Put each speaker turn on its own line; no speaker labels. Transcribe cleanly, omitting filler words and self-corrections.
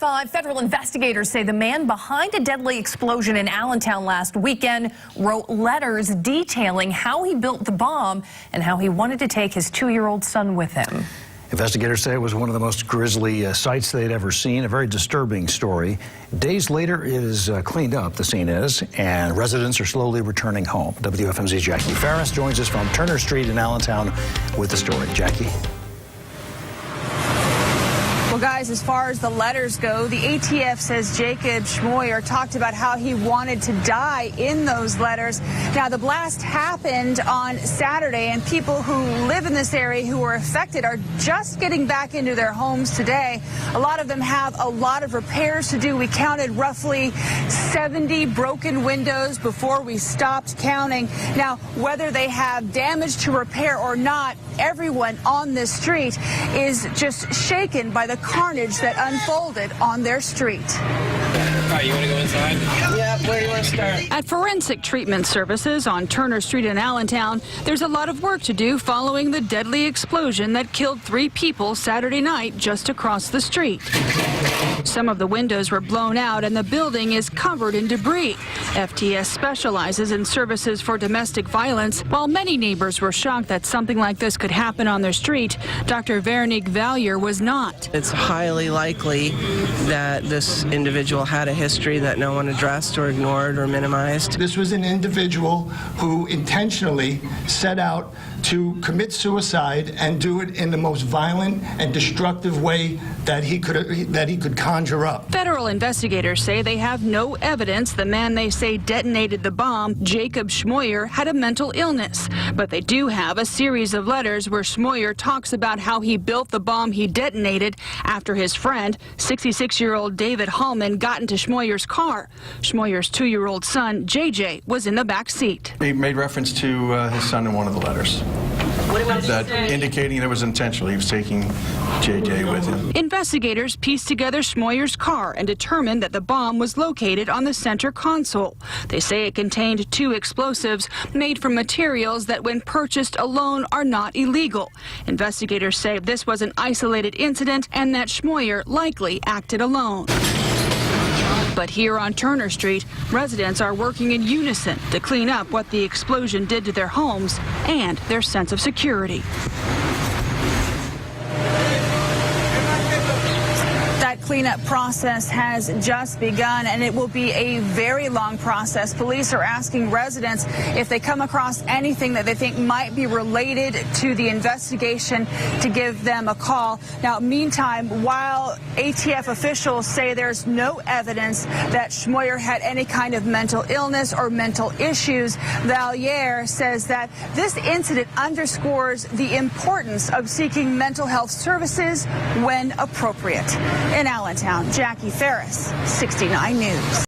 5, federal investigators say the man behind a deadly explosion in Allentown last weekend wrote letters detailing how he built the bomb and how he wanted to take his 2-year-old son with him.
Investigators say it was one of the most grisly sights they'd ever seen, a very disturbing story. Days later, it is cleaned up, the scene is, and residents are slowly returning home. WFMZ's Jackie Ferris joins us from Turner Street in Allentown with the story. Jackie?
Well, guys, as far as the letters go, the ATF says Jacob Schmoyer talked about how he wanted to die in those letters. Now, the blast happened on Saturday, and people who live in this area who were affected are just getting back into their homes today. A lot of them have a lot of repairs to do. We counted roughly 70 broken windows before we stopped counting. Now, whether they have damage to repair or not, everyone on this street is just shaken by the carnage that unfolded on their street.
All right, you want to go inside?
Yeah, where do you want to start?
At Forensic Treatment Services on Turner Street in Allentown, there's a lot of work to do following the deadly explosion that killed 3 people Saturday night just across the street. Some of the windows were blown out and the building is covered in debris. FTS specializes in services for domestic violence. While many neighbors were shocked that something like this could happen on their street, Dr. Veronique Valliere was not.
It's highly likely that this individual had a history that no one addressed or ignored or minimized.
This was an individual who intentionally set out to commit suicide and do it in the most violent and destructive way that he could conjure up.
Federal investigators say they have no evidence the man they say detonated the bomb, Jacob Schmoyer, had a mental illness. But they do have a series of letters where Schmoyer talks about how he built the bomb he detonated after his friend, 66-year-old David Hallman, got into Schmoyer's car. Schmoyer's 2-year-old son, JJ, was in the back seat.
He made reference to his son in one of the letters. That indicating it was intentional. He was taking JJ with him.
Investigators pieced together Schmoyer's car and determined that the bomb was located on the center console. They say it contained 2 explosives made from materials that, when purchased alone, are not illegal. Investigators say this was an isolated incident and that Schmoyer likely acted alone. But here on Turner Street, residents are working in unison to clean up what the explosion did to their homes and their sense of security.
That cleanup process has just begun, and it will be a very long process. Police are asking residents if they come across anything that they think might be related to the investigation to give them a call. Now, meantime, while ATF officials say there's no evidence that Schmoyer had any kind of mental illness or mental issues, Valliere says that this incident underscores the importance of seeking mental health services when appropriate. In Allentown, Jackie Ferris, 69 News.